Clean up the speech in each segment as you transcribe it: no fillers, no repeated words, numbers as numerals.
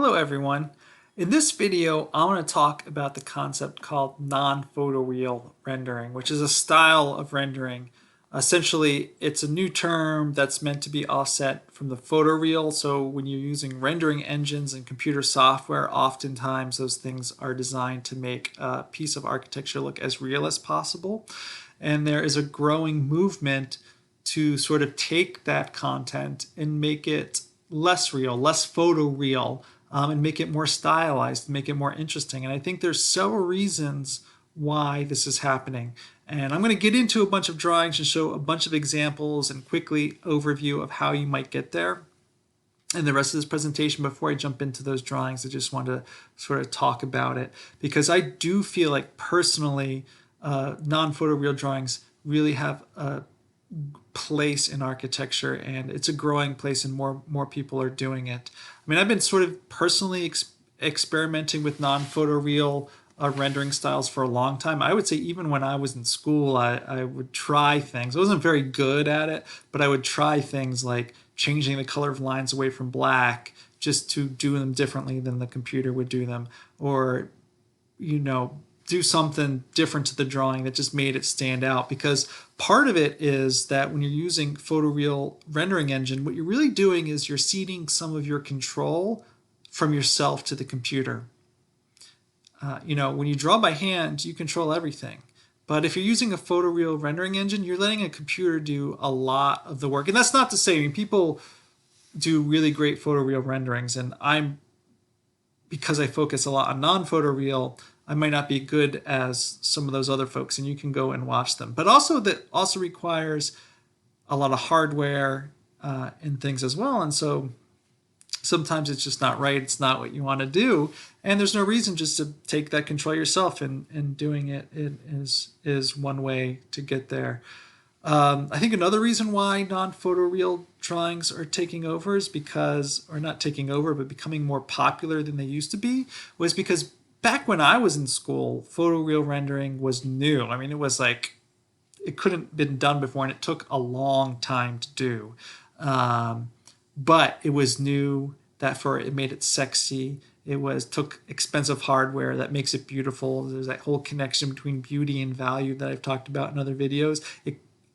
Hello everyone. In this video, I want to talk about the concept called non-photoreal rendering, which is a style of rendering. Essentially, it's a new term that's meant to be offset from the photoreal. So when you're using rendering engines and computer software, oftentimes those things are designed to make a piece of architecture look as real as possible. And there is a growing movement to sort of take that content and make it less real, less photoreal, and make it more stylized, make it more interesting. And I think there's several reasons why this is happening. And I'm going to get into a bunch of drawings and show a bunch of examples and quickly overview of how you might get there. And the rest of this presentation, before I jump into those drawings, I just want to sort of talk about it because I do feel like personally non-photoreal drawings really have a place in architecture, and it's a growing place, and more people are doing it. I mean, I've been sort of personally experimenting with non-photoreal rendering styles for a long time. I would say even when I was in school, I would try things. I wasn't very good at it, but I would try things like changing the color of lines away from black just to do them differently than the computer would do them, or do something different to the drawing that just made it stand out. Because part of it is that when you're using photoreal rendering engine, what you're really doing is you're ceding some of your control from yourself to the computer. When you draw by hand, you control everything. But if you're using a photoreal rendering engine, you're letting a computer do a lot of the work. And that's not to say, I mean, people do really great photoreal renderings, and because I focus a lot on non-photoreal, I might not be good as some of those other folks, and you can go and watch them. But also that also requires a lot of hardware and things as well. And so sometimes it's just not right. It's not what you want to do. And there's no reason just to take that control yourself, and doing it is one way to get there. I think another reason why non-photoreal drawings are taking over is because, or not taking over, but becoming more popular than they used to be, was because back when I was in school, photoreal rendering was new. I mean, it was like, it couldn't have been done before, and it took a long time to do. But it was new, it made it sexy. It took expensive hardware that makes it beautiful. There's that whole connection between beauty and value that I've talked about in other videos.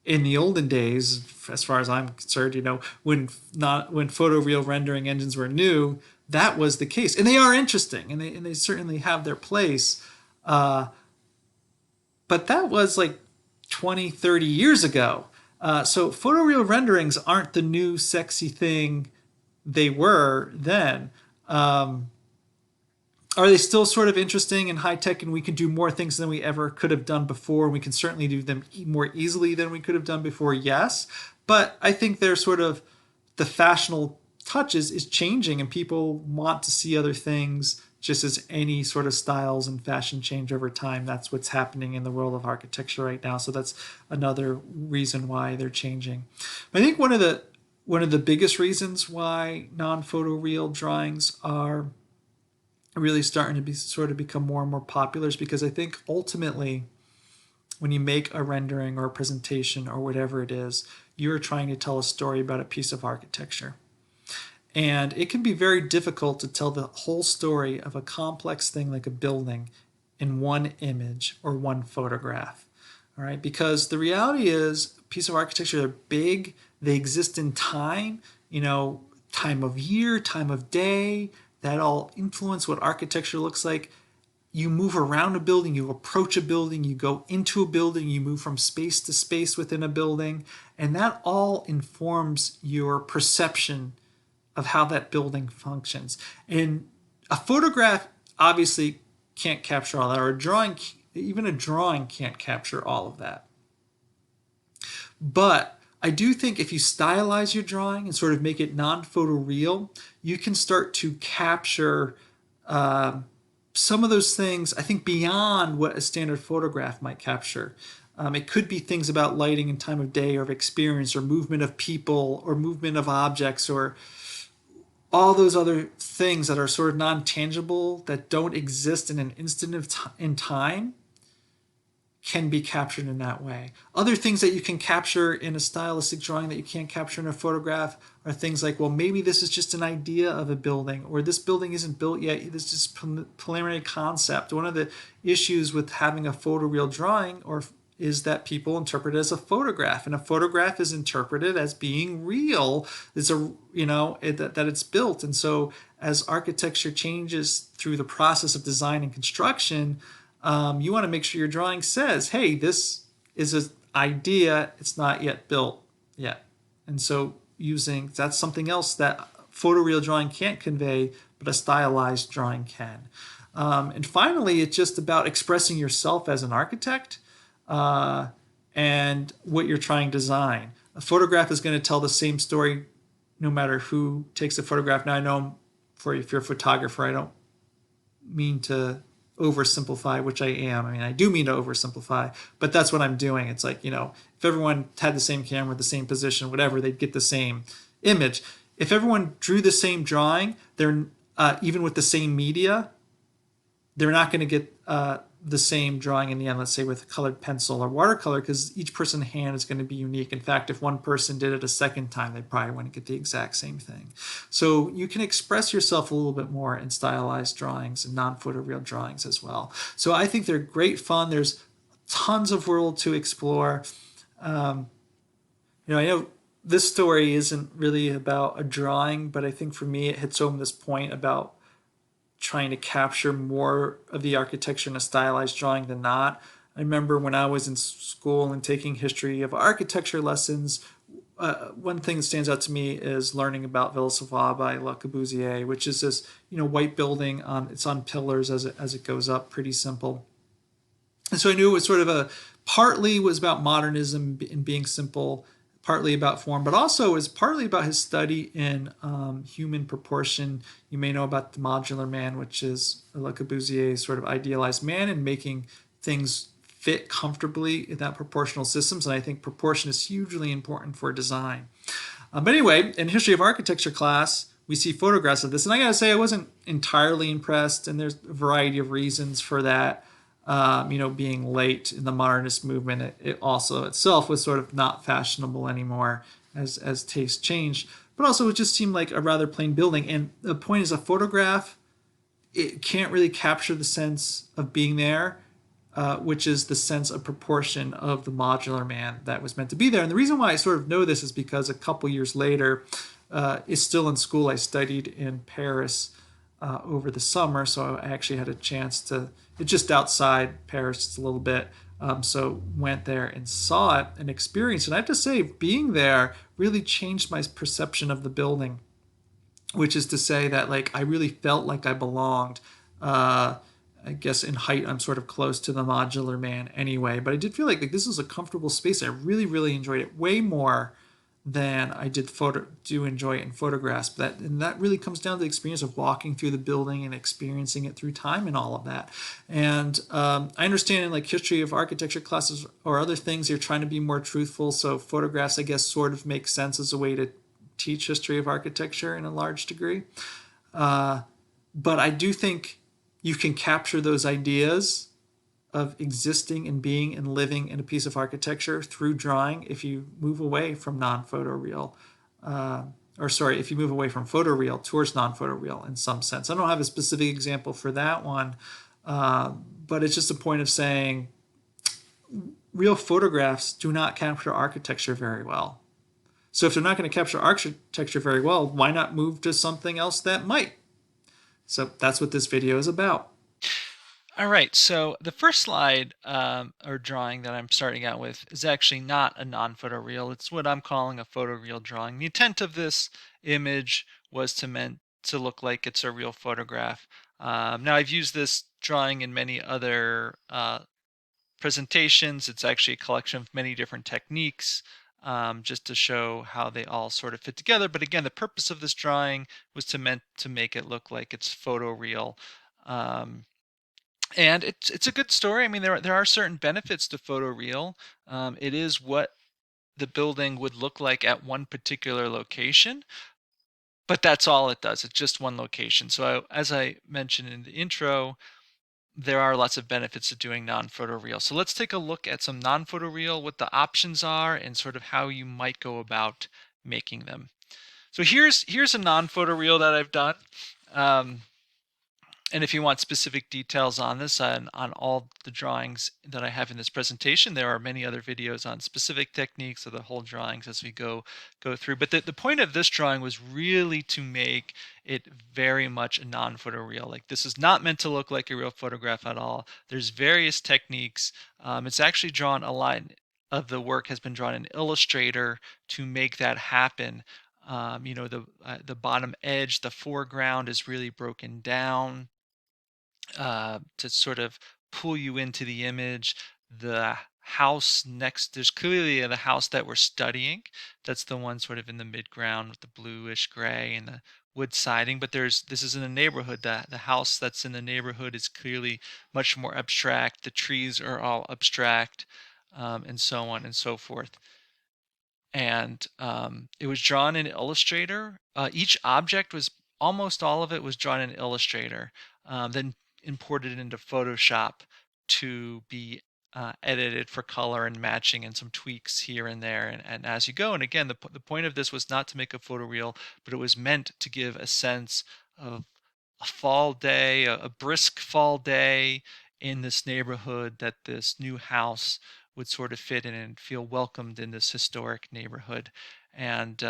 In the olden days, as far as I'm concerned, when photoreal rendering engines were new, that was the case. And they are interesting, and they certainly have their place. But that was like 20, 30 years ago. So photoreal renderings aren't the new sexy thing they were then. Are they still sort of interesting and high-tech, and we can do more things than we ever could have done before? We can certainly do them more easily than we could have done before, yes. But I think they're sort of, the fashionable touches is changing, and people want to see other things, just as any sort of styles and fashion change over time. That's what's happening in the world of architecture right now. So that's another reason why they're changing. But I think one of the biggest reasons why non-photoreal drawings are really starting to become more and more popular is because I think ultimately, when you make a rendering or a presentation or whatever it is, you're trying to tell a story about a piece of architecture. And it can be very difficult to tell the whole story of a complex thing like a building in one image or one photograph. All right, because the reality is, a piece of architecture, they're big, they exist in time, time of year, time of day, that all influence what architecture looks like. You move around a building, you approach a building, you go into a building, you move from space to space within a building, and that all informs your perception of how that building functions. And a photograph obviously can't capture all that, or even a drawing can't capture all of that. But I do think if you stylize your drawing and sort of make it non-photoreal, you can start to capture some of those things, I think, beyond what a standard photograph might capture. It could be things about lighting and time of day, or of experience, or movement of people, or movement of objects, or all those other things that are sort of non-tangible, that don't exist in an instant in time. can be captured in that way. Other things that you can capture in a stylistic drawing that you can't capture in a photograph are things like, well, maybe this is just an idea of a building, or this building isn't built yet. This is preliminary concept. One of the issues with having a photoreal drawing or is that people interpret it as a photograph, and a photograph is interpreted as being real. It's that it's built, and so as architecture changes through the process of design and construction, you want to make sure your drawing says, hey, this is an idea, it's not yet built yet. And so that's something else that photoreal drawing can't convey, but a stylized drawing can. And finally, it's just about expressing yourself as an architect and what you're trying to design. A photograph is going to tell the same story no matter who takes the photograph. Now, I know if you're a photographer, I don't mean to oversimplify, which I am. I mean, I do mean to oversimplify, but that's what I'm doing. It's like, if everyone had the same camera, the same position, whatever, they'd get the same image. If everyone drew the same drawing, they're even with the same media, they're not going to get the same drawing in the end, let's say with a colored pencil or watercolor, because each person's hand is going to be unique. In fact, if one person did it a second time, they probably wouldn't get the exact same thing. So you can express yourself a little bit more in stylized drawings and non-photoreal drawings as well. So I think they're great fun. There's tons of world to explore. I know this story isn't really about a drawing, but I think for me it hits home this point about trying to capture more of the architecture in a stylized drawing than not. I remember when I was in school and taking history of architecture lessons, one thing that stands out to me is learning about Villa Savoye by Le Corbusier, which is this white building it's on pillars as it goes up, pretty simple. And so I knew it was sort of partly was about modernism and being simple, partly about form, but also is partly about his study in human proportion. You may know about the modular man, which is Le Corbusier's sort of idealized man, and making things fit comfortably in that proportional systems. And I think proportion is hugely important for design. But anyway, in history of architecture class, we see photographs of this. And I gotta say, I wasn't entirely impressed, and there's a variety of reasons for that. Being late in the modernist movement, it also itself was sort of not fashionable anymore as taste changed. But also it just seemed like a rather plain building. And the point is, a photograph, it can't really capture the sense of being there, which is the sense of proportion of the modular man that was meant to be there. And the reason why I sort of know this is because a couple years later, is still in school. I studied in Paris over the summer, so I actually had a chance to. It's just outside Paris, just a little bit. So went there and saw it and experienced it. And I have to say, being there really changed my perception of the building, which is to say that I really felt like I belonged. I guess in height, I'm sort of close to the modular man anyway, but I did feel like this is a comfortable space. I really, really enjoyed it way more than I do enjoy it in photographs. And that really comes down to the experience of walking through the building and experiencing it through time and all of that. And I understand in history of architecture classes or other things, you're trying to be more truthful. So photographs, I guess, sort of make sense as a way to teach history of architecture in a large degree. But I do think you can capture those ideas of existing and being and living in a piece of architecture through drawing if you move away from non-photoreal, if you move away from photoreal towards non-photoreal in some sense. I don't have a specific example for that one, but it's just a point of saying real photographs do not capture architecture very well. So if they're not going to capture architecture very well, why not move to something else that might? So that's what this video is about. All right, so the first slide or drawing that I'm starting out with is actually not a non-photoreal. It's what I'm calling a photoreal drawing. The intent of this image was meant to look like it's a real photograph. Now I've used this drawing in many other presentations. It's actually a collection of many different techniques just to show how they all sort of fit together. But again, the purpose of this drawing was meant to make it look like it's photoreal. And it's a good story. I mean, there are certain benefits to photoreal. It is what the building would look like at one particular location, but that's all it does. It's just one location. So as I mentioned in the intro, there are lots of benefits to doing non-photoreal. So let's take a look at some non-photoreal, what the options are, and sort of how you might go about making them. So here's a non-photoreal that I've done. Um, and if you want specific details on this, on all the drawings that I have in this presentation, there are many other videos on specific techniques of the whole drawings as we go through. But the point of this drawing was really to make it very much a non-photoreal. Like, this is not meant to look like a real photograph at all. There's various techniques. It's actually drawn a lot of the work has been drawn in Illustrator to make that happen. The bottom edge, the foreground is really broken down to sort of pull you into the image. The house next, there's clearly the house that we're studying. That's the one sort of in the midground with the bluish gray and the wood siding. But this is in a neighborhood. The house that's in the neighborhood is clearly much more abstract. The trees are all abstract, and so on and so forth. And it was drawn in Illustrator. Each object was almost all of it was drawn in Illustrator, then imported into Photoshop to be edited for color and matching and some tweaks here and there, and as you go. And again, the point of this was not to make a photoreal, but it was meant to give a sense of a fall day, a brisk fall day in this neighborhood, that this new house would sort of fit in and feel welcomed in this historic neighborhood. And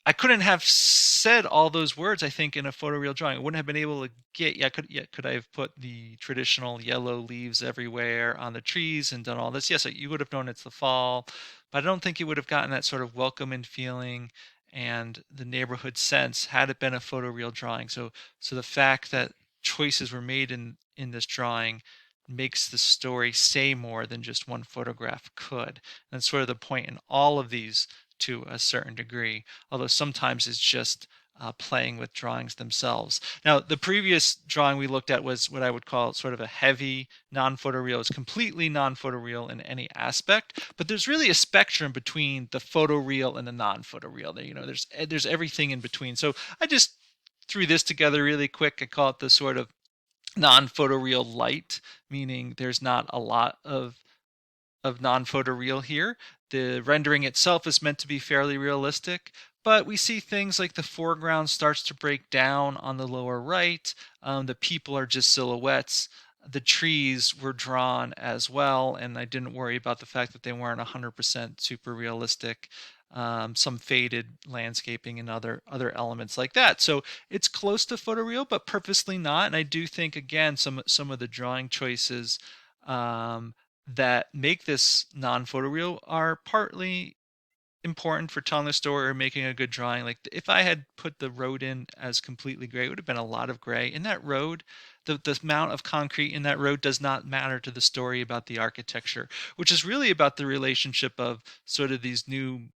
I couldn't have said all those words, I think, in a photoreal drawing. I wouldn't have been able to get, could I have put the traditional yellow leaves everywhere on the trees and done all this? Yes, you would have known it's the fall, but I don't think you would have gotten that sort of welcoming feeling and the neighborhood sense had it been a photoreal drawing. So the fact that choices were made in this drawing makes the story say more than just one photograph could. And that's sort of the point in all of these to a certain degree, although sometimes it's just playing with drawings themselves. Now, the previous drawing we looked at was what I would call sort of a heavy non-photoreal. It's completely non-photoreal in any aspect, but there's really a spectrum between the photoreal and the non-photoreal. There's everything in between. So I just threw this together really quick. I call it the sort of non-photoreal light, meaning there's not a lot of non-photoreal here. The rendering itself is meant to be fairly realistic, but we see things like the foreground starts to break down on the lower right. The people are just silhouettes. The trees were drawn as well, and I didn't worry about the fact that they weren't 100% super realistic. Some faded landscaping and other elements like that. So it's close to photoreal, but purposely not. And I do think, again, some of the drawing choices um, that make this non-photoreal are partly important for telling the story or making a good drawing. Like, if I had put the road in as completely gray, it would have been a lot of gray. In that road, the amount of concrete in that road does not matter to the story about the architecture, which is really about the relationship of sort of these new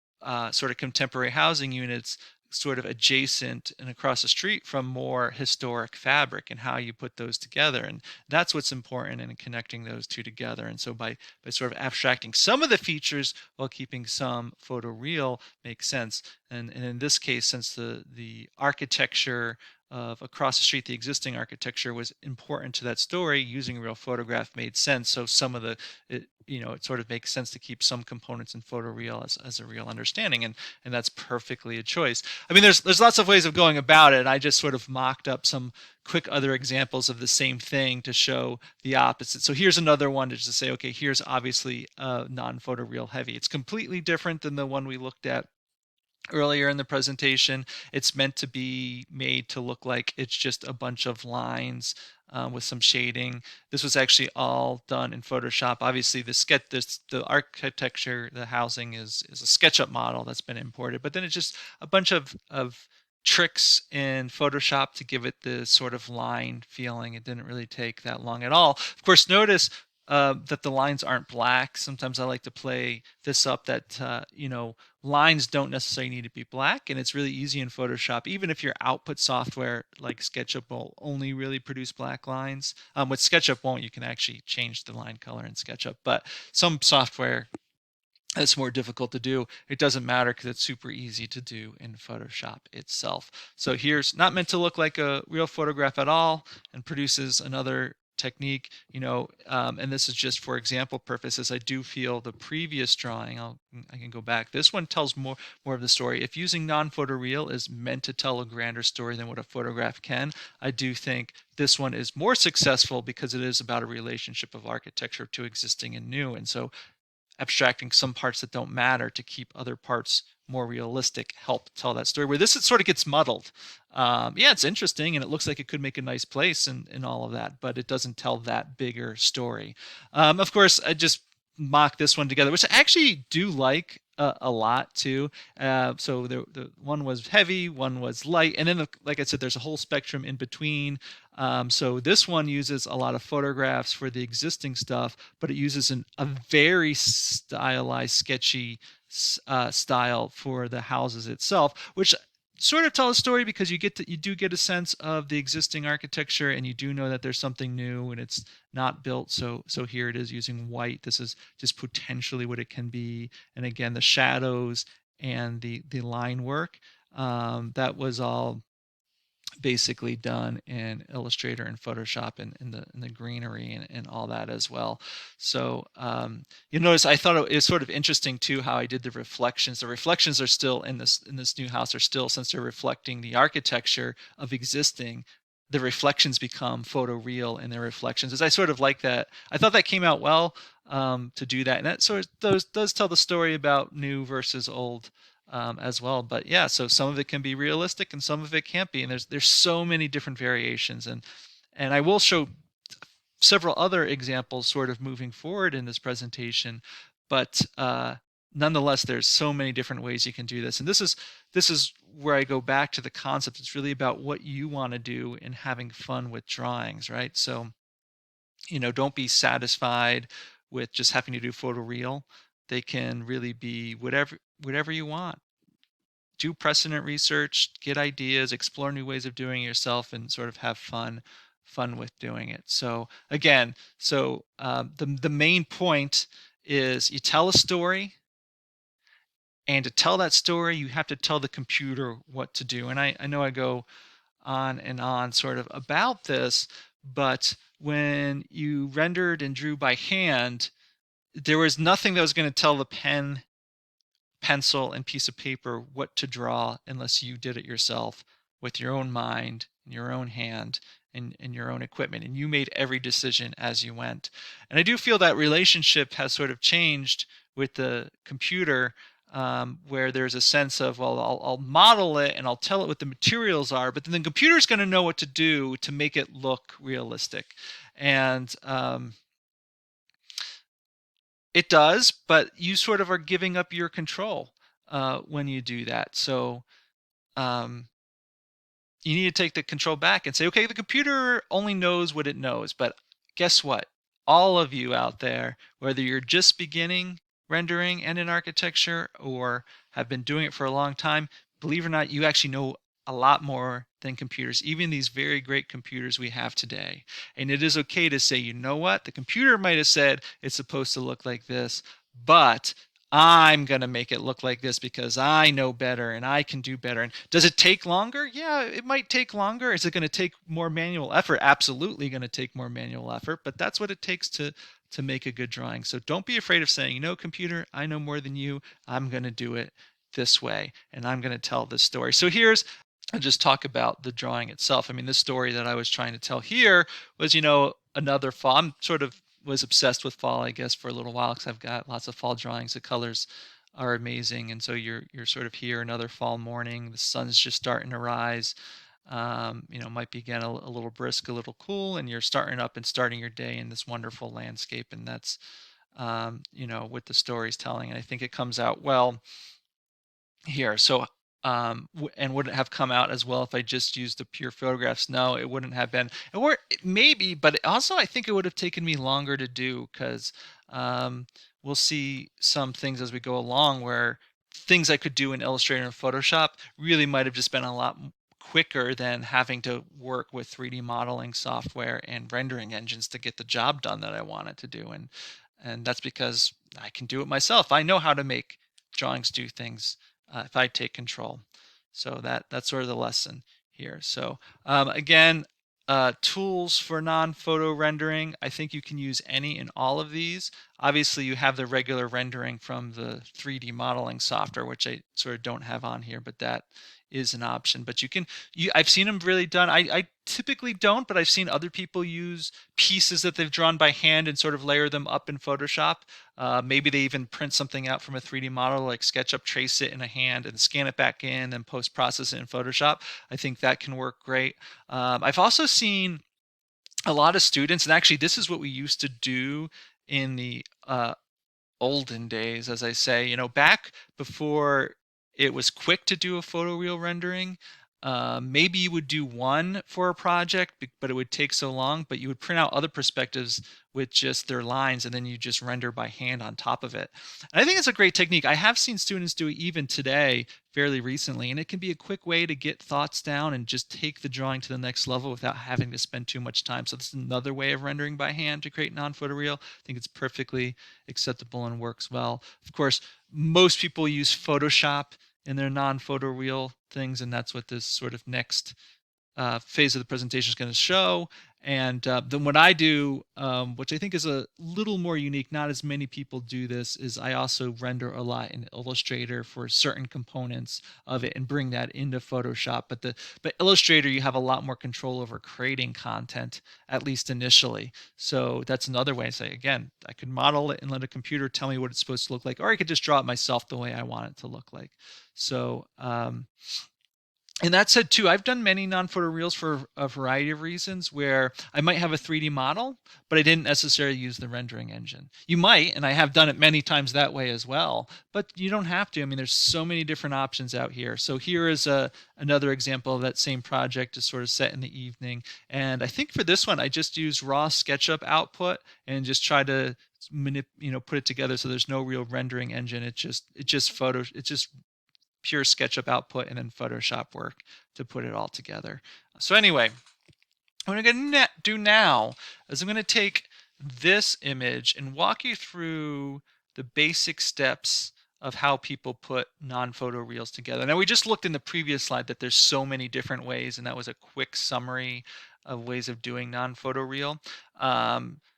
sort of contemporary housing units sort of adjacent and across the street from more historic fabric, and how you put those together. And that's what's important in connecting those two together. And so by sort of abstracting some of the features while keeping some photoreal makes sense. And in this case, since the architecture of across the street, the existing architecture was important to that story, using a real photograph made sense. So some of it sort of makes sense to keep some components in photoreal as a real understanding, and that's perfectly a choice. I mean, there's lots of ways of going about it. I just sort of mocked up some quick other examples of the same thing to show the opposite. So here's another one to just say, okay, here's obviously non-photoreal heavy. It's completely different than the one we looked at earlier in the presentation. It's meant to be made to look like it's just a bunch of lines with some shading. This was actually all done in Photoshop. Obviously, the architecture, the housing is a SketchUp model that's been imported, but then it's just a bunch of tricks in Photoshop to give it the sort of line feeling. It didn't really take that long at all. Of course, notice that the lines aren't black. Sometimes I like to play this up that lines don't necessarily need to be black, and it's really easy in Photoshop. Even if your output software like SketchUp will only really produce black lines, with SketchUp won't. You can actually change the line color in SketchUp, but some software It's more difficult to do. It doesn't matter because it's super easy to do in Photoshop itself. So here's not meant to look like a real photograph at all, and produces another technique, and this is just for example purposes. I do feel the previous drawing, I can go back. This one tells more of the story. If using non-photoreal is meant to tell a grander story than what a photograph can, I do think this one is more successful because it is about a relationship of architecture to existing and new. And so abstracting some parts that don't matter to keep other parts more realistic help tell that story. Where this, it sort of gets muddled. Yeah, it's interesting and it looks like it could make a nice place and all of that, but it doesn't tell that bigger story. Of course, I just mock this one together, which I actually do like a lot too. So the one was heavy, one was light, and then like I said, there's a whole spectrum in between. So this one uses a lot of photographs for the existing stuff, but it uses a very stylized, sketchy style for the houses itself, which sort of tell a story because you do get a sense of the existing architecture, and you do know that there's something new and it's not built. So here it is using white. This is just potentially what it can be. And again, the shadows and the line work, that was all basically done in Illustrator and Photoshop, and in the greenery and all that as well. So you notice I thought it was sort of interesting too how I did the reflections. The reflections are still in this new house, are still, since they're reflecting the architecture of existing, the reflections become photoreal in their reflections. As I sort of like that. I thought that came out well, to do that, and that sort of does tell the story about new versus old, as well. But yeah, so some of it can be realistic and some of it can't be, and there's so many different variations, and I will show several other examples sort of moving forward in this presentation, but nonetheless, there's so many different ways you can do this, and this is where I go back to the concept. It's really about what you want to do and having fun with drawings, right? So don't be satisfied with just having to do photoreal. They can really be whatever you want. Do precedent research, get ideas, explore new ways of doing it yourself, and sort of have fun with doing it. So again, the main point is you tell a story, and to tell that story, you have to tell the computer what to do. And I know I go on and on sort of about this, but when you rendered and drew by hand, there was nothing that was going to tell the pencil and piece of paper what to draw unless you did it yourself with your own mind and your own hand and your own equipment, and you made every decision as you went. And I do feel that relationship has sort of changed with the computer, where there's a sense of, well, I'll model it and I'll tell it what the materials are, but then the computer's going to know what to do to make it look realistic. And it does, but you sort of are giving up your control when you do that. So um, you need to take the control back and say, okay, the computer only knows what it knows. But guess what? All of you out there, whether you're just beginning rendering and in architecture or have been doing it for a long time, believe it or not, you actually know a lot more than computers, even these very great computers we have today. And it is okay to say, you know what? The computer might have said it's supposed to look like this, but I'm going to make it look like this because I know better and I can do better. And does it take longer? Yeah, it might take longer. Is it going to take more manual effort? Absolutely going to take more manual effort, but that's what it takes to make a good drawing. So don't be afraid of saying, computer, I know more than you. I'm going to do it this way and I'm going to tell this story. So I'll just talk about the drawing itself. I mean, this story that I was trying to tell here was, another fall. I'm sort of was obsessed with fall, I guess, for a little while because I've got lots of fall drawings. The colors are amazing, and so you're sort of here another fall morning. The sun's just starting to rise. Might be again a little brisk, a little cool, and you're starting up and starting your day in this wonderful landscape, and that's what the story's telling. And I think it comes out well here. So, and would it have come out as well if I just used the pure photographs? No, it wouldn't have been. Or maybe, but also I think it would have taken me longer to do because we'll see some things as we go along where things I could do in Illustrator and Photoshop really might have just been a lot quicker than having to work with 3D modeling software and rendering engines to get the job done that I wanted to do. And that's because I can do it myself. I know how to make drawings do things if I take control. So that's sort of the lesson here. So again, tools for non-photo rendering. I think you can use any and all of these. Obviously, you have the regular rendering from the 3D modeling software, which I sort of don't have on here, but that is an option. But I've seen them really done. I typically don't, but I've seen other people use pieces that they've drawn by hand and sort of layer them up in Photoshop. Maybe they even print something out from a 3D model like SketchUp, trace it in a hand and scan it back in and post-process it in Photoshop. I think that can work great. I've also seen a lot of students, and actually this is what we used to do in the olden days, as I say, back before it was quick to do a photoreal rendering. Maybe you would do one for a project, but it would take so long. But you would print out other perspectives with just their lines, and then you just render by hand on top of it. And I think it's a great technique. I have seen students do it even today, fairly recently, and it can be a quick way to get thoughts down and just take the drawing to the next level without having to spend too much time. So this is another way of rendering by hand to create non-photoreal. I think it's perfectly acceptable and works well. Of course, most people use Photoshop in their non-photoreal things, and that's what this sort of next phase of the presentation is going to show. And then what I do, which I think is a little more unique, not as many people do this, is I also render a lot in Illustrator for certain components of it and bring that into Photoshop. But Illustrator, you have a lot more control over creating content, at least initially. So that's another way to say, again, I could model it and let a computer tell me what it's supposed to look like, or I could just draw it myself the way I want it to look like. So and that said, too, I've done many non-photoreals for a variety of reasons where I might have a 3D model, but I didn't necessarily use the rendering engine. You might, and I have done it many times that way as well, but you don't have to. I mean, there's so many different options out here. So here is another example of that same project is sort of set in the evening. And I think for this one, I just used raw SketchUp output and just try to put it together so there's no real rendering engine. It's just pure SketchUp output and then Photoshop work to put it all together. So anyway, what I'm going to do now is I'm going to take this image and walk you through the basic steps of how people put non-photo reels together. Now we just looked in the previous slide that there's so many different ways, and that was a quick summary of ways of doing non-photo reel.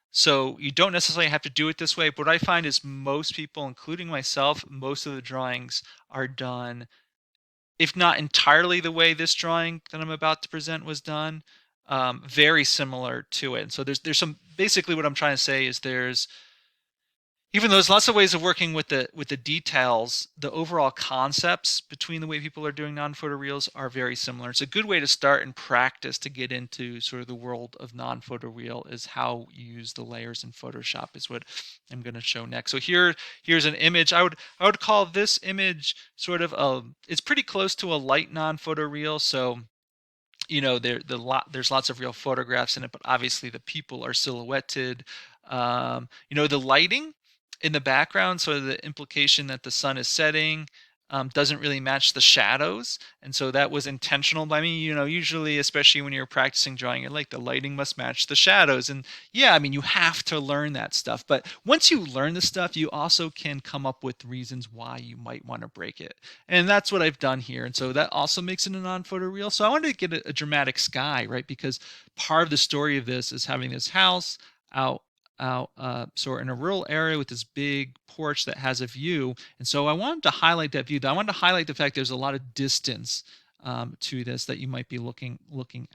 So you don't necessarily have to do it this way, but what I find is most people, including myself, most of the drawings are done, if not entirely the way this drawing that I'm about to present was done, very similar to it. And so there's some, basically what I'm trying to say is even though there's lots of ways of working with the details, the overall concepts between the way people are doing non-photoreals are very similar. It's a good way to start and practice to get into sort of the world of non-photoreel is how you use the layers in Photoshop is what I'm going to show next. So here's an image. I would call this image sort of it's pretty close to a light non-photoreel. So there's lots of real photographs in it, but obviously the people are silhouetted. The lighting in the background, so the implication that the sun is setting doesn't really match the shadows, and so that was intentional by me. Usually, especially when you're practicing drawing, you're like the lighting must match the shadows, and yeah, I mean you have to learn that stuff. But once you learn the stuff, you also can come up with reasons why you might want to break it, and that's what I've done here. And so that also makes it a non-photo reel. So I wanted to get a dramatic sky, right? Because part of the story of this is having this house out so we're in a rural area with this big porch that has a view, and so I wanted to highlight that view. I wanted to highlight the fact there's a lot of distance to this that you might be looking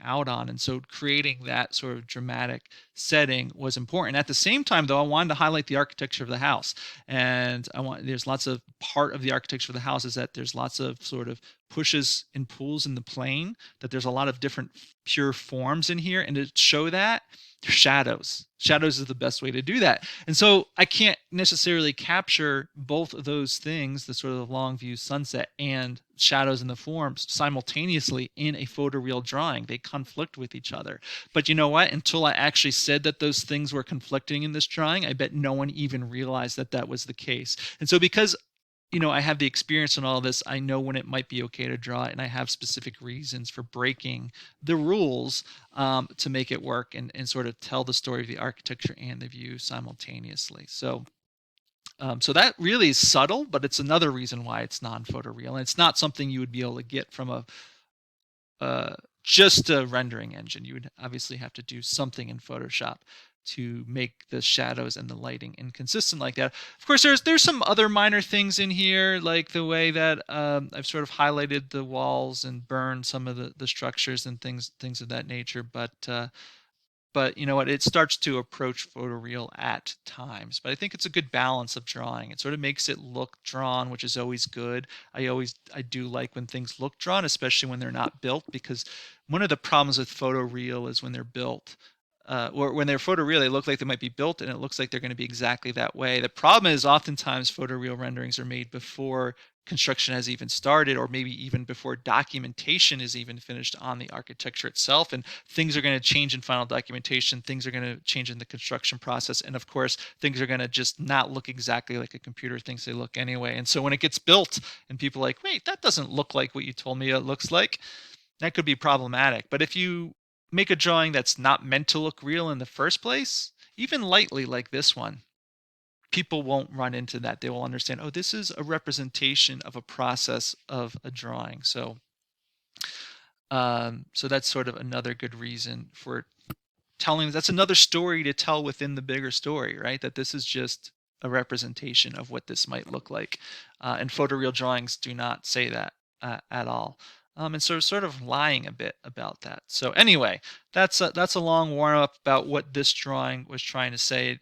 out on, and so creating that sort of dramatic setting was important. At the same time, though, I wanted to highlight the architecture of the house, and there's lots of part of the architecture of the house is that there's lots of sort of pushes and pulls in the plane, that there's a lot of different pure forms in here, and to show that shadows is the best way to do that. And so I can't necessarily capture both of those things, the sort of long view sunset and shadows in the forms simultaneously in a photoreal drawing. They conflict with each other. But you know what? Until I actually said that those things were conflicting in this drawing, I bet no one even realized that that was the case. And so because I have the experience in all this, I know when it might be okay to draw it, and I have specific reasons for breaking the rules to make it work and sort of tell the story of the architecture and the view simultaneously. So So that really is subtle, but it's another reason why it's non-photoreal. And it's not something you would be able to get from just a rendering engine. You would obviously have to do something in Photoshop to make the shadows and the lighting inconsistent like that. Of course, there's some other minor things in here, like the way that I've sort of highlighted the walls and burned some of the structures and things of that nature. But you know what, it starts to approach photoreal at times. But I think it's a good balance of drawing. It sort of makes it look drawn, which is always good. I do like when things look drawn, especially when they're not built, because one of the problems with photoreal is when they're built, or when they're photoreal, they look like they might be built, and it looks like they're going to be exactly that way. The problem is oftentimes photoreal renderings are made before construction has even started, or maybe even before documentation is even finished on the architecture itself. And things are going to change in final documentation, things are going to change in the construction process, and of course things are going to just not look exactly like a computer thinks they look anyway. And so when it gets built and people are like, wait, that doesn't look like what you told me it looks like, that could be problematic. But if you make a drawing that's not meant to look real in the first place, even lightly like this one, people won't run into that. They will understand, oh, this is a representation of a process of a drawing. So that's sort of another good reason for telling. That's another story to tell within the bigger story, right? That this is just a representation of what this might look like. And photoreal drawings do not say that at all. And so sort of lying a bit about that. So anyway, that's a long warm up about what this drawing was trying to say.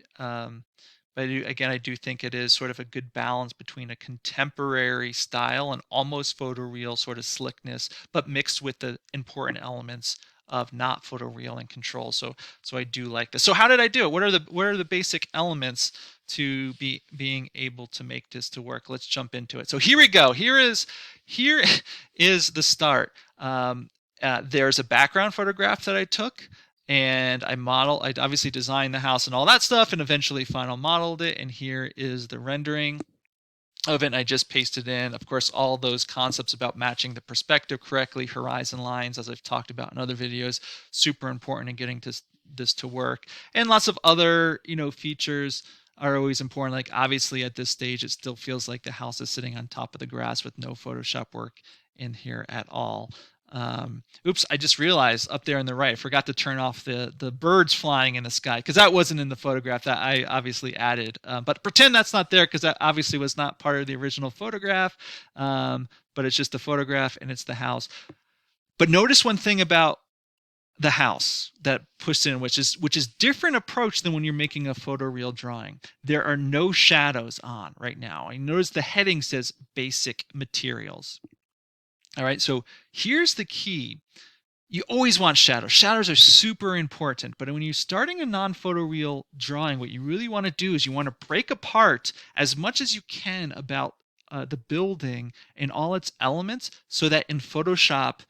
But I do think it is sort of a good balance between a contemporary style and almost photoreal sort of slickness, but mixed with the important elements of not photoreal and control. So I do like this. So how did I do it? What are the basic elements to being able to make this to work? Let's jump into it. So here we go. Here is the start. There's a background photograph that I took, and I obviously designed the house and all that stuff, and eventually final modeled it. And here is the rendering of it. And I just pasted in, of course, all those concepts about matching the perspective correctly, horizon lines, as I've talked about in other videos, super important in getting this to work. And lots of other, features are always important. Like obviously at this stage, it still feels like the house is sitting on top of the grass with no Photoshop work in here at all. Oops, I just realized up there on the right, I forgot to turn off the birds flying in the sky, because that wasn't in the photograph that I obviously added. But pretend that's not there, because that obviously was not part of the original photograph. But it's just the photograph and it's the house. But notice one thing about the house that pushed in, which is different approach than when you're making a photoreal drawing. There are no shadows on right now. I notice the heading says basic materials. All right, so here's the key. You always want shadows. Shadows are super important, but when you're starting a non-photoreal drawing, what you really want to do is you want to break apart as much as you can about the building and all its elements, so that in Photoshop,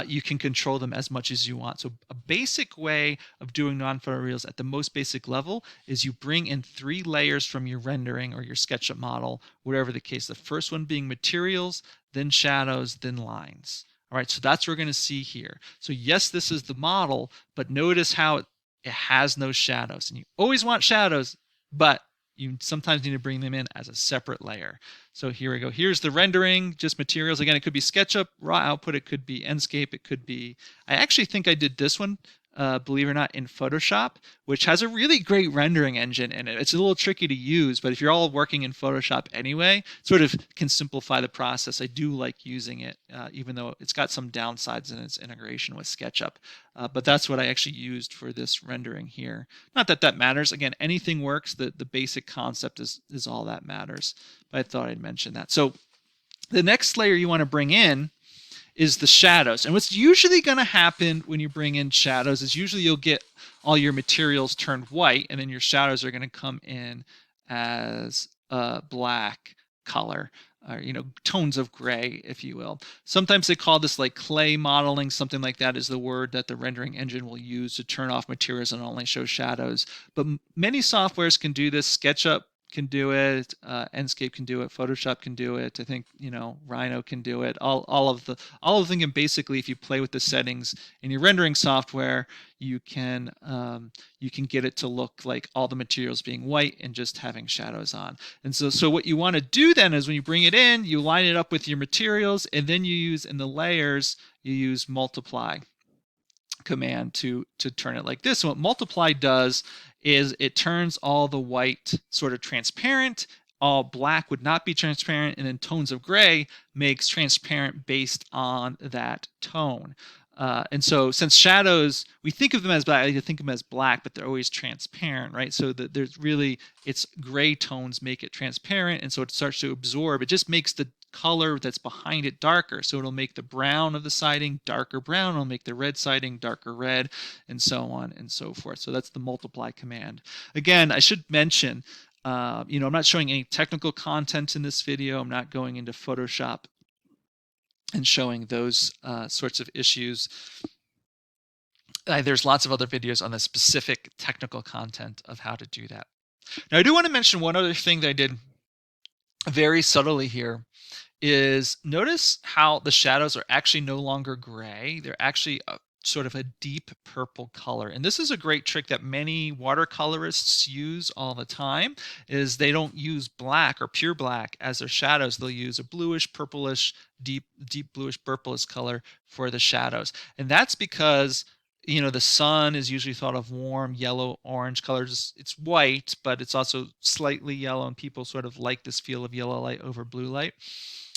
you can control them as much as you want. So a basic way of doing non-photoreals at the most basic level is you bring in 3 layers from your rendering or your SketchUp model, whatever the case. The first one being materials, then shadows, then lines. All right, so that's what we're going to see here. So yes, this is the model, but notice how it has no shadows. And you always want shadows, but you sometimes need to bring them in as a separate layer. So here we go. Here's the rendering, just materials. Again, it could be SketchUp, raw output. It could be Enscape. It could be, I actually think I did this one, believe it or not, in Photoshop, which has a really great rendering engine in it. It's a little tricky to use, but if you're all working in Photoshop anyway, sort of can simplify the process. I do like using it, even though it's got some downsides in its integration with SketchUp. But that's what I actually used for this rendering here. Not that that matters. Again, anything works. The basic concept is all that matters. But I thought I'd mention that. So the next layer you want to bring in is the shadows. And what's usually going to happen when you bring in shadows is usually you'll get all your materials turned white, and then your shadows are going to come in as a black color, or tones of gray, if you will. Sometimes they call this like clay modeling. Something like that is the word that the rendering engine will use to turn off materials and only show shadows. But many softwares can do this. SketchUp can do it, Enscape can do it, Photoshop can do it. I think Rhino can do it. All of them can basically, if you play with the settings in your rendering software, you can get it to look like all the materials being white and just having shadows on. And so what you want to do then is when you bring it in, you line it up with your materials, and then you use in the layers you use multiply command to turn it like this. And what multiply does is it turns all the white sort of transparent. All black would not be transparent, and then tones of gray makes transparent based on that tone. And so since shadows, we think of them as black, you think of them as black, but they're always transparent, right? So that there's really, it's gray tones make it transparent, and so it starts to absorb. It just makes the color that's behind it darker. So it'll make the brown of the siding darker brown, it'll make the red siding darker red, and so on and so forth. So that's the multiply command. Again, I should mention, I'm not showing any technical content in this video. I'm not going into Photoshop and showing those sorts of issues. There's lots of other videos on the specific technical content of how to do that. Now, I do want to mention one other thing that I did very subtly here is notice how the shadows are actually no longer gray. They're actually sort of a deep purple color. And this is a great trick that many watercolorists use all the time, is they don't use black or pure black as their shadows. They'll use a bluish, purplish, deep bluish, purplish color for the shadows. And that's because the sun is usually thought of warm, yellow, orange colors. It's white, but it's also slightly yellow, and people sort of like this feel of yellow light over blue light.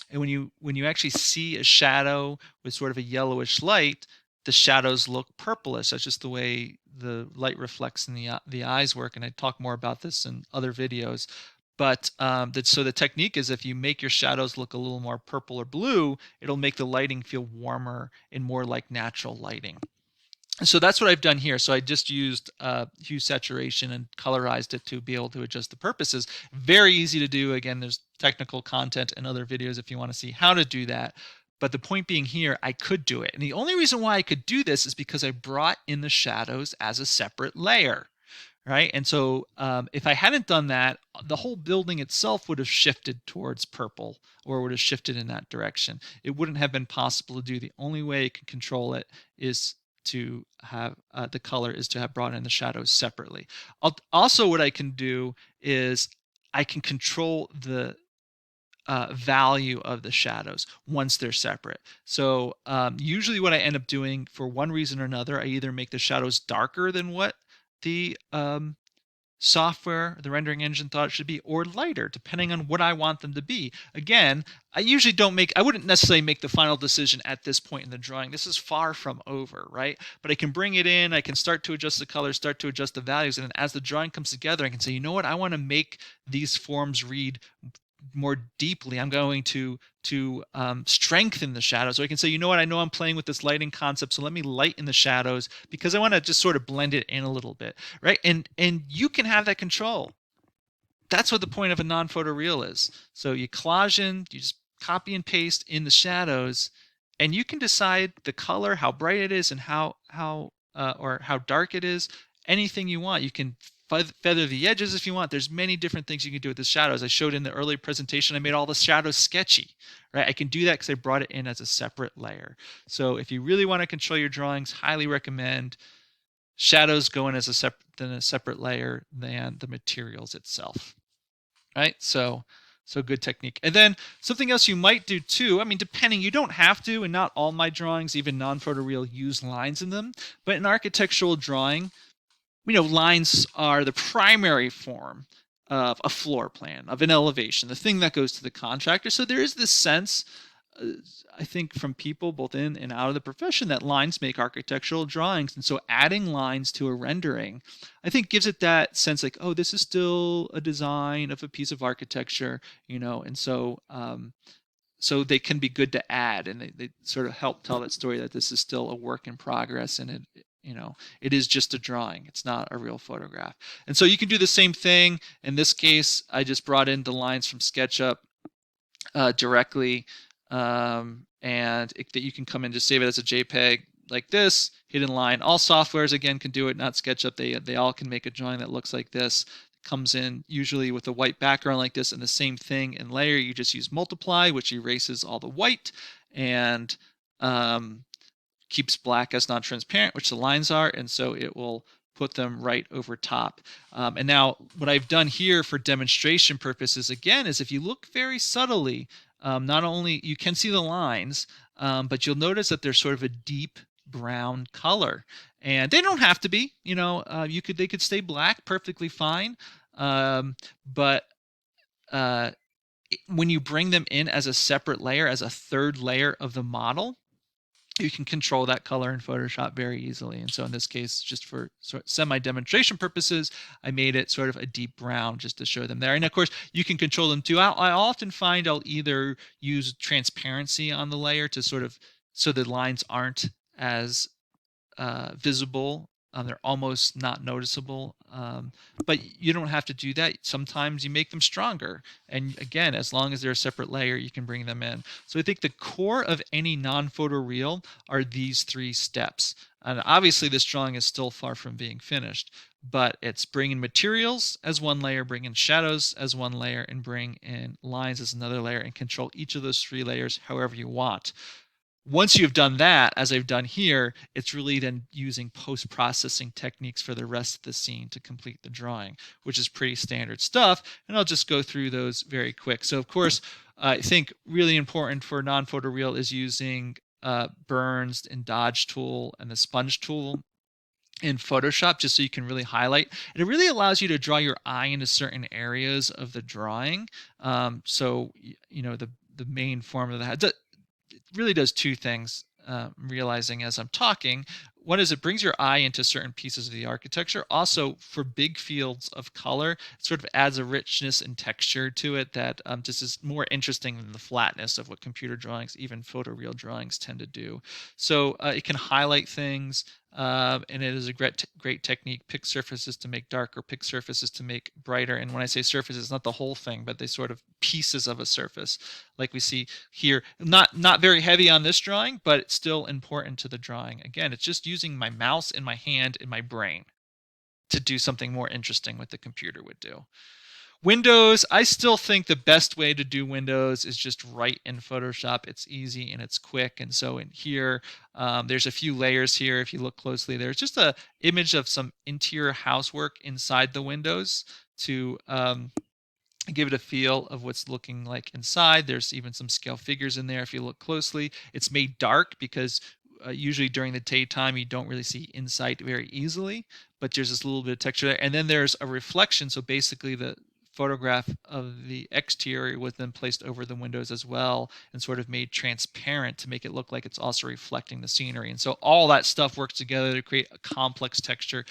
And when you actually see a shadow with sort of a yellowish light, the shadows look purplish. That's just the way the light reflects in the eyes work. And I talk more about this in other videos. But so the technique is, if you make your shadows look a little more purple or blue, it'll make the lighting feel warmer and more like natural lighting. So that's what I've done here. So I just used hue saturation and colorized it to be able to adjust the purposes. Very easy to do. Again, there's technical content in other videos if you want to see how to do that. But the point being here, I could do it. And the only reason why I could do this is because I brought in the shadows as a separate layer, right? And so if I hadn't done that, the whole building itself would have shifted towards purple, or would have shifted in that direction. It wouldn't have been possible to do. The only way you can control it is to have the color is to have brought in the shadows separately. Also, what I can do is I can control the value of the shadows once they're separate. So usually what I end up doing, for one reason or another, I either make the shadows darker than what the software, the rendering engine thought it should be, or lighter, depending on what I want them to be. Again, I wouldn't necessarily make the final decision at this point in the drawing. This is far from over, right? But I can bring it in, I can start to adjust the colors, start to adjust the values, and then as the drawing comes together, I can say, you know what, I want to make these forms read more deeply. I'm going to strengthen the shadows. So I can say, you know what, I know I'm playing with this lighting concept, so let me lighten the shadows because I want to just sort of blend it in a little bit, right? And you can have that control. That's what the point of a non-photoreal is. So you collage in, you just copy and paste in the shadows, and you can decide the color, how bright it is, and how dark it is. Anything you want. You can feather the edges if you want. There's many different things you can do with the shadows. I showed in the early presentation, I made all the shadows sketchy, right? I can do that because I brought it in as a separate layer. So if you really want to control your drawings, highly recommend shadows go in as a separate layer than the materials itself, right? So good technique. And then something else you might do too, I mean, depending, you don't have to, and not all my drawings, even non-photoreal, use lines in them, but in architectural drawing, lines are the primary form of a floor plan, of an elevation, the thing that goes to the contractor. So there is this sense, I think, from people both in and out of the profession, that lines make architectural drawings. And so adding lines to a rendering, I think, gives it that sense like, oh, this is still a design of a piece of architecture, and so they can be good to add, and they sort of help tell that story that this is still a work in progress, and it is just a drawing. It's not a real photograph. And so you can do the same thing. In this case, I just brought in the lines from SketchUp directly, and that you can come in, just save it as a JPEG like this, hidden line. All softwares, again, can do it, not SketchUp. They all can make a drawing that looks like this. comes in usually with a white background like this, and the same thing in layer. You just use multiply, which erases all the white and keeps black as non-transparent, which the lines are, and so it will put them right over top. And now what I've done here for demonstration purposes, again, is if you look very subtly, not only you can see the lines, but you'll notice that there's sort of a deep brown color. And they don't have to be, they could stay black perfectly fine. But when you bring them in as a separate layer, as a third layer of the model, you can control that color in Photoshop very easily. And so in this case, just for sort of semi-demonstration purposes, I made it sort of a deep brown just to show them there. And of course, you can control them too. I often find I'll either use transparency on the layer to sort of, so the lines aren't as visible. They're almost not noticeable. But you don't have to do that. Sometimes you make them stronger. And again, as long as they're a separate layer, you can bring them in. So I think the core of any non-photoreal are these three steps. And obviously this drawing is still far from being finished, but it's bringing materials as one layer, bring in shadows as one layer, and bring in lines as another layer, and control each of those three layers however you want. Once you've done that, as I've done here, it's really then using post-processing techniques for the rest of the scene to complete the drawing, which is pretty standard stuff. And I'll just go through those very quick. So of course, I think really important for non-photoreal is using Burns and Dodge tool and the sponge tool in Photoshop, just so you can really highlight. And it really allows you to draw your eye into certain areas of the drawing. So, the main form of that, it really does two things. Realizing as I'm talking, one is it brings your eye into certain pieces of the architecture. Also, for big fields of color, it sort of adds a richness and texture to it that just is more interesting than the flatness of what computer drawings, even photoreal drawings, tend to do. So it can highlight things, and it is a great technique. Pick surfaces to make darker, pick surfaces to make brighter. And when I say surfaces, it's not the whole thing, but they sort of pieces of a surface, like we see here. Not very heavy on this drawing, but it's still important to the drawing. Again, it's just using my mouse and my hand and my brain to do something more interesting what the computer would do. Windows, I still think the best way to do windows is just right in Photoshop. It's easy and it's quick. And so in here, there's a few layers here. If you look closely, there's just a image of some interior housework inside the windows to give it a feel of what's looking like inside. There's even some scale figures in there if you look closely. It's made dark because usually during the daytime you don't really see inside very easily, but there's this little bit of texture there. And then there's a reflection, so basically the photograph of the exterior was then placed over the windows as well and sort of made transparent to make it look like it's also reflecting the scenery. And so all that stuff works together to create a complex texture.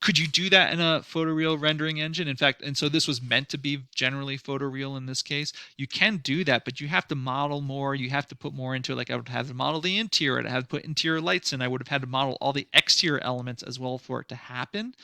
Could you do that in a photoreal rendering engine? In fact, and so this was meant to be generally photoreal in this case. You can do that, but you have to model more. You have to put more into it. Like I would have to model the interior. I'd have to put interior lights in. I would have had to model all the exterior elements as well for it to happen,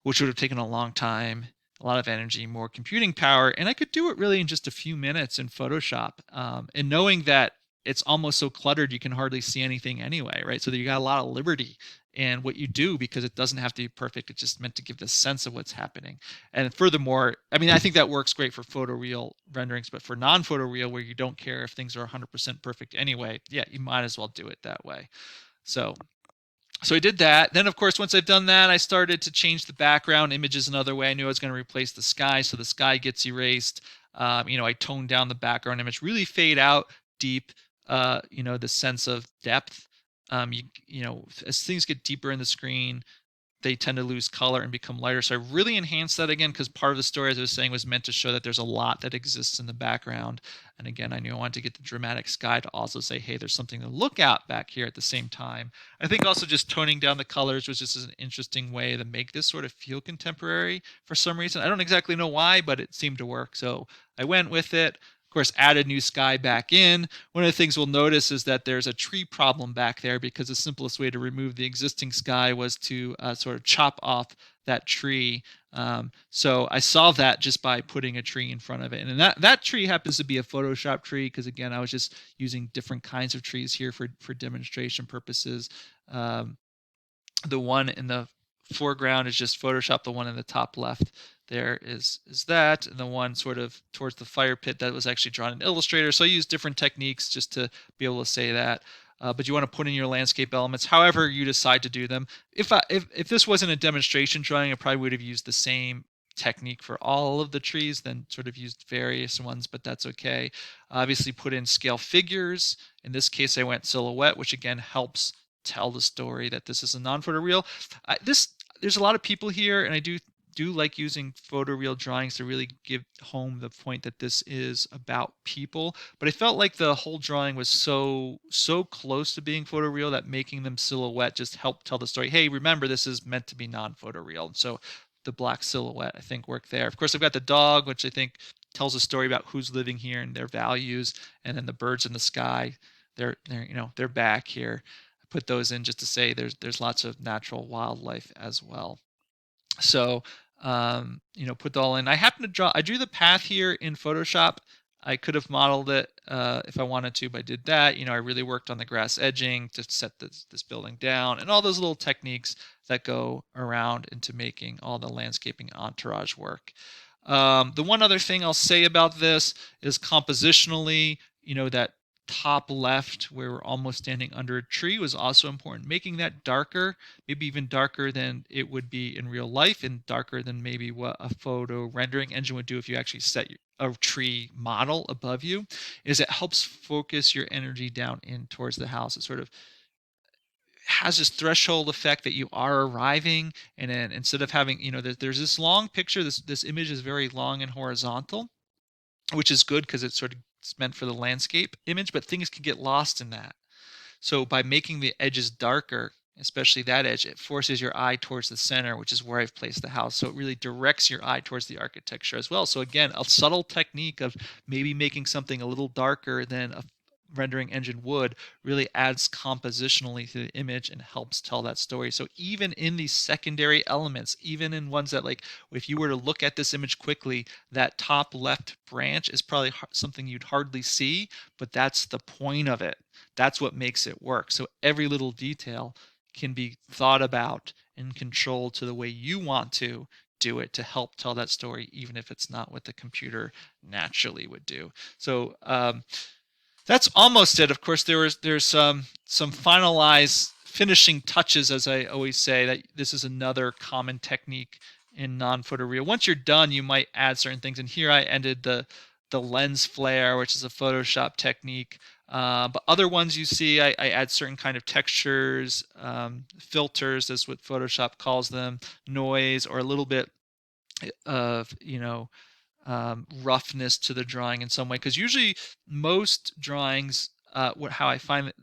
which would have taken a long time, a lot of energy, more computing power. And I could do it really in just a few minutes in Photoshop. And knowing that it's almost so cluttered, you can hardly see anything anyway, right? So you got a lot of liberty in what you do because it doesn't have to be perfect. It's just meant to give the sense of what's happening. And furthermore, I mean, I think that works great for photoreal renderings, but for non-photoreal, where you don't care if things are 100% perfect anyway, yeah, you might as well do it that way. So I did that. Then, of course, once I've done that, I started to change the background images another way. I knew I was going to replace the sky, so the sky gets erased. I toned down the background image, really fade out deep, the sense of depth. As things get deeper in the screen, they tend to lose color and become lighter. So I really enhanced that again because part of the story, as I was saying, was meant to show that there's a lot that exists in the background. And again, I knew I wanted to get the dramatic sky to also say, hey, there's something to look at back here at the same time. I think also just toning down the colors was just an interesting way to make this sort of feel contemporary for some reason. I don't exactly know why, but it seemed to work. So I went with it. Of course, added new sky back in. One of the things we'll notice is that there's a tree problem back there because the simplest way to remove the existing sky was to sort of chop off that tree. So I solved that just by putting a tree in front of it. And that tree happens to be a Photoshop tree because, again, I was just using different kinds of trees here for demonstration purposes. The one in the foreground is just Photoshop. The one in the top left there is that, and the one sort of towards the fire pit that was actually drawn in Illustrator. So I use different techniques just to be able to say that. But you want to put in your landscape elements however you decide to do them. If this wasn't a demonstration drawing, I probably would have used the same technique for all of the trees, then sort of used various ones, but that's okay. Obviously put in scale figures. In this case, I went silhouette, which again helps tell the story that this is a non-photoreal. There's a lot of people here, and I do like using photoreal drawings to really give home the point that this is about people. But I felt like the whole drawing was so close to being photoreal that making them silhouette just helped tell the story. Hey, remember this is meant to be non-photoreal. And so the black silhouette I think worked there. Of course, I've got the dog, which I think tells a story about who's living here and their values, and then the birds in the sky. They're back here. I put those in just to say there's lots of natural wildlife as well. So, put all in. I drew the path here in Photoshop. I could have modeled it if I wanted to, but I did that. I really worked on the grass edging to set this building down and all those little techniques that go around into making all the landscaping entourage work. The one other thing I'll say about this is compositionally, that top left where we're almost standing under a tree was also important. Making that darker, maybe even darker than it would be in real life and darker than maybe what a photo rendering engine would do if you actually set a tree model above you, is it helps focus your energy down in towards the house. It sort of has this threshold effect that you are arriving, and then instead of having, there's this long picture, this image is very long and horizontal, which is good because it's meant for the landscape image, but things can get lost in that. So by making the edges darker, especially that edge, it forces your eye towards the center, which is where I've placed the house. So it really directs your eye towards the architecture as well. So again, a subtle technique of maybe making something a little darker than a rendering engine would really adds compositionally to the image and helps tell that story. So even in these secondary elements, even in ones that, like, if you were to look at this image quickly, that top left branch is probably something you'd hardly see, but that's the point of it. That's what makes it work. So every little detail can be thought about and controlled to the way you want to do it to help tell that story, even if it's not what the computer naturally would do. So that's almost it. Of course, there's some finalized finishing touches, as I always say. That this is another common technique in non-photoreal. Once you're done, you might add certain things. And here I ended the lens flare, which is a Photoshop technique. But other ones you see, I add certain kind of textures, filters, is what Photoshop calls them, noise, or a little bit of roughness to the drawing in some way. Because usually most drawings, how I find that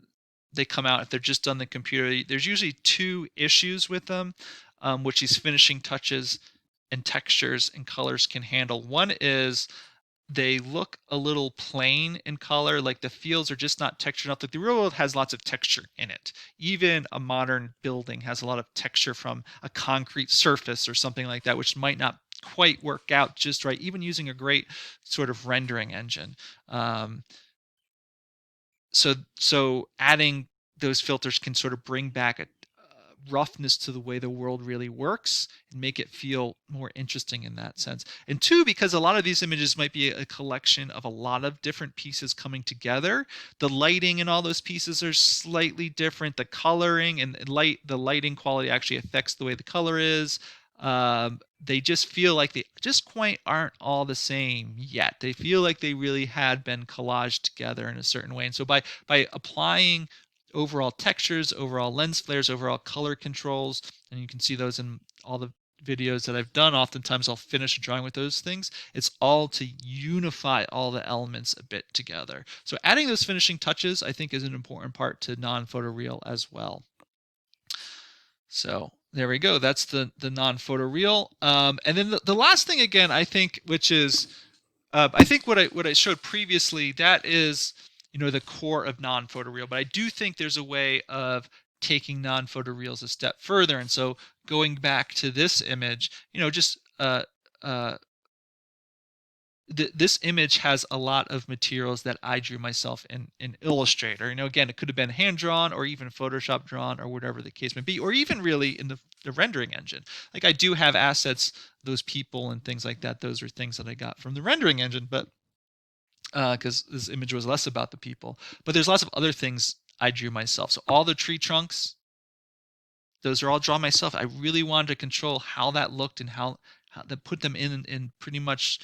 they come out if they're just on the computer, there's usually two issues with them, which these finishing touches and textures and colors can handle. One is they look a little plain in color, like the fields are just not textured enough. Like the real world has lots of texture in it. Even a modern building has a lot of texture from a concrete surface or something like that, which might not quite work out just right, even using a great sort of rendering engine. So adding those filters can sort of bring back a roughness to the way the world really works and make it feel more interesting in that sense. And two, because a lot of these images might be a collection of a lot of different pieces coming together, the lighting and all those pieces are slightly different. The coloring and the lighting quality actually affects the way the color is. They just feel like they just quite aren't all the same yet. They feel like they really had been collaged together in a certain way. And so by applying overall textures, overall lens flares, overall color controls, and you can see those in all the videos that I've done. Oftentimes I'll finish a drawing with those things. It's all to unify all the elements a bit together. So adding those finishing touches, I think, is an important part to non-photoreal as well. So there we go. That's the non-photoreal. And then the last thing, again, I think, which is I think what I showed previously, that is the core of non-photoreal. But I do think there's a way of taking non-photoreals a step further. And so going back to this image, just this image has a lot of materials that I drew myself in Illustrator. Again, it could have been hand drawn or even Photoshop drawn or whatever the case may be, or even really in the rendering engine. Like I do have assets, those people and things like that. Those are things that I got from the rendering engine, but because this image was less about the people. But there's lots of other things I drew myself. So all the tree trunks, those are all drawn myself. I really wanted to control how that looked and how to put them in pretty much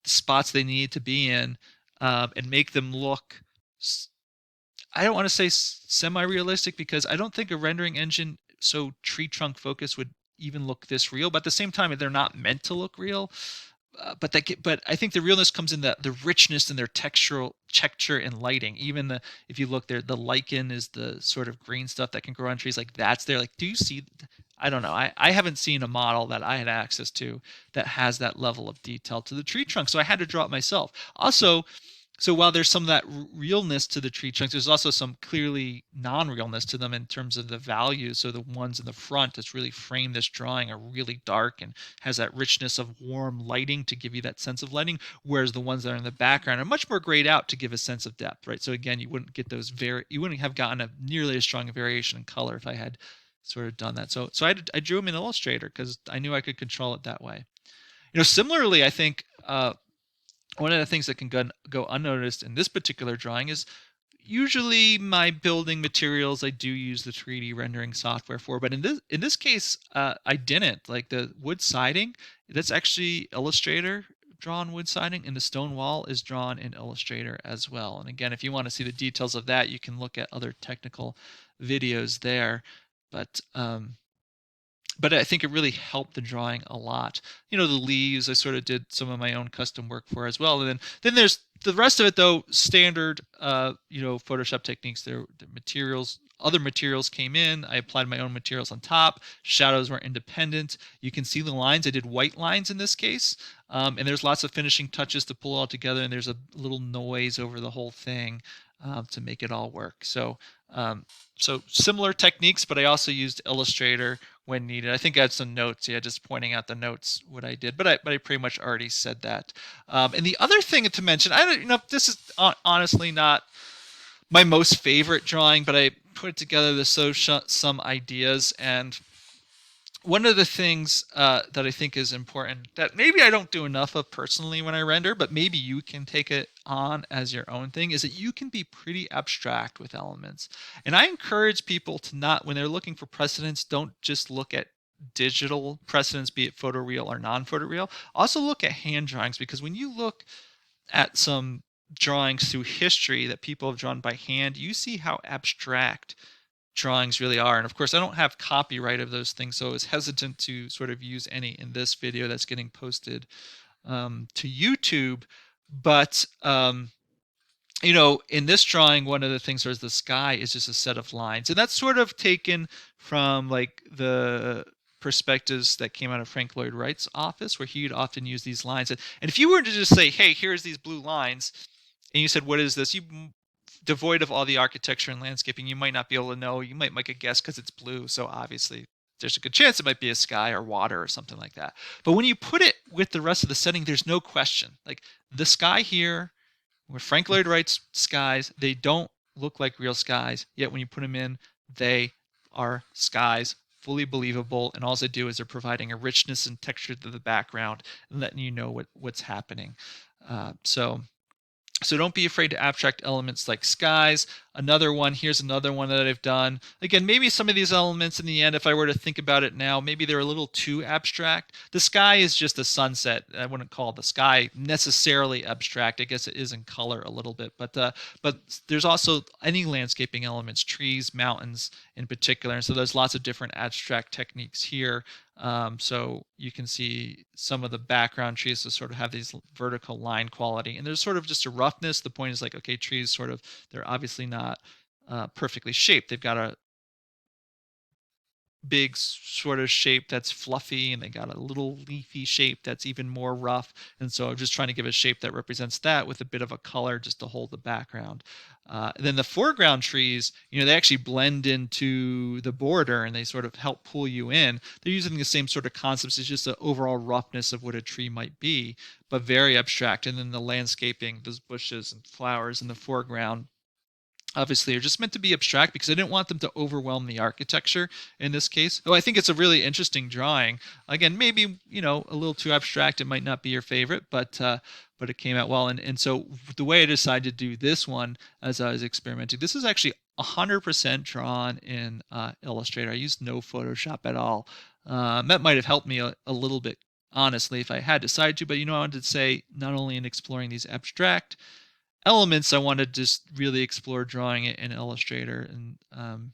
the spots they needed to be in, and make them look. I don't want to say semi-realistic because I don't think a rendering engine so tree trunk focused would even look this real. But at the same time, they're not meant to look real. But I think the realness comes in the richness in their texture and lighting. Even if you look there, the lichen is the sort of green stuff that can grow on trees. Like that's there. Like, do you see? I don't know. I haven't seen a model that I had access to that has that level of detail to the tree trunk. So I had to draw it myself. Also, so while there's some of that realness to the tree trunks, there's also some clearly non-realness to them in terms of the values. So the ones in the front that's really framed this drawing are really dark and has that richness of warm lighting to give you that sense of lighting, whereas the ones that are in the background are much more grayed out to give a sense of depth, right? So again, you wouldn't get you wouldn't have gotten a nearly as strong a variation in color if I had sort of done that. So I drew them in Illustrator because I knew I could control it that way. Similarly, I think one of the things that can go unnoticed in this particular drawing is usually my building materials I do use the 3D rendering software for, but in this case I didn't. Like the wood siding, that's actually Illustrator drawn wood siding, and the stone wall is drawn in Illustrator as well. And again, if you want to see the details of that, you can look at other technical videos there. But but I think it really helped the drawing a lot. The leaves I sort of did some of my own custom work for as well. And then there's the rest of it though, standard Photoshop techniques. The materials, other materials came in. I applied my own materials on top. Shadows were independent. You can see the lines. I did white lines in this case. And there's lots of finishing touches to pull all together, and there's a little noise over the whole thing to make it all work. So similar techniques, but I also used Illustrator when needed. I think I had some notes, yeah, just pointing out the notes what I did, but I pretty much already said that. And the other thing to mention, I don't, this is honestly not my most favorite drawing, but I put it together to show some ideas. And one of the things that I think is important that maybe I don't do enough of personally when I render, but maybe you can take it on as your own thing, is that you can be pretty abstract with elements. And I encourage people to not, when they're looking for precedents, don't just look at digital precedents, be it photoreal or non-photoreal. Also look at hand drawings, because when you look at some drawings through history that people have drawn by hand, you see how abstract drawings really are. And of course, I don't have copyright of those things, so I was hesitant to sort of use any in this video that's getting posted to YouTube. But in this drawing, one of the things was the sky is just a set of lines, and that's sort of taken from like the perspectives that came out of Frank Lloyd Wright's office, where he'd often use these lines. And if you were to just say, "Hey, here's these blue lines," and you said, "What is this?" You devoid of all the architecture and landscaping, you might not be able to know. You might make a guess because it's blue, so obviously there's a good chance it might be a sky or water or something like that. But when you put it with the rest of the setting, there's no question. Like the sky here, with Frank Lloyd Wright's skies, they don't look like real skies, yet when you put them in, they are skies, fully believable, and all they do is they're providing a richness and texture to the background and letting you know what's happening. So don't be afraid to abstract elements like skies. Here's another one that I've done. Again, maybe some of these elements in the end, if I were to think about it now, maybe they're a little too abstract. The sky is just a sunset. I wouldn't call the sky necessarily abstract. I guess it is in color a little bit, but there's also any landscaping elements, trees, mountains in particular. And so there's lots of different abstract techniques here. So you can see some of the background trees to sort of have these vertical line quality, and there's sort of just a roughness. The point is like, okay, trees sort of, they're obviously not perfectly shaped. They've got to big sort of shape that's fluffy, and they got a little leafy shape that's even more rough. And so I'm just trying to give a shape that represents that with a bit of a color just to hold the background. Then the foreground trees, they actually blend into the border and they sort of help pull you in. They're using the same sort of concepts. It's just the overall roughness of what a tree might be, but very abstract. And then the landscaping, those bushes and flowers in the foreground, obviously are just meant to be abstract because I didn't want them to overwhelm the architecture in this case. Oh, I think it's a really interesting drawing. Again, maybe, a little too abstract. It might not be your favorite, but it came out well. And so the way I decided to do this one as I was experimenting, this is actually 100% drawn in Illustrator. I used no Photoshop at all. That might have helped me a little bit, honestly, if I had decided to, but I wanted to say not only in exploring these abstract elements, I wanted to just really explore drawing it in Illustrator and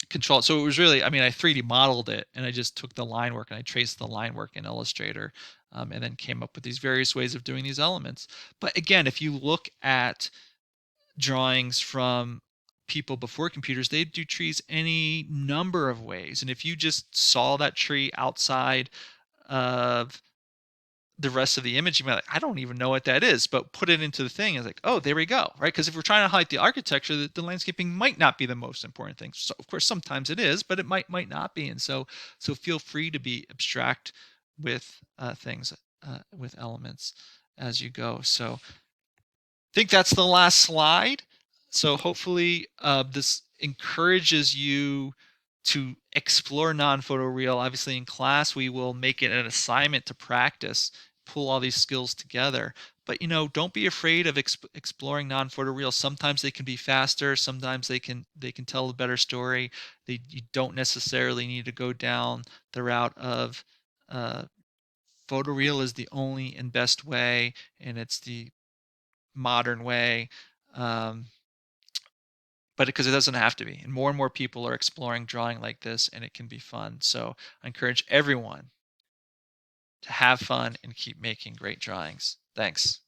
control it. So it was really, I 3D modeled it, and I just took the line work and I traced the line work in Illustrator, and then came up with these various ways of doing these elements. But again, if you look at drawings from people before computers, they do trees any number of ways. And if you just saw that tree outside of the rest of the image, you might like, I don't even know what that is, but put it into the thing. It's like, oh, there we go, right? Because if we're trying to highlight the architecture, the landscaping might not be the most important thing. So of course, sometimes it is, but it might not be. And so feel free to be abstract with things, with elements as you go. So think that's the last slide. So hopefully this encourages you to explore non-photoreal. Obviously in class, we will make it an assignment to practice, pull all these skills together. But don't be afraid of exploring non-photoreal. Sometimes they can be faster. Sometimes they can tell a better story. You don't necessarily need to go down the route of photoreal is the only and best way, and it's the modern way, um, but because it doesn't have to be. And more people are exploring drawing like this, and it can be fun. So I encourage everyone to have fun and keep making great drawings. Thanks.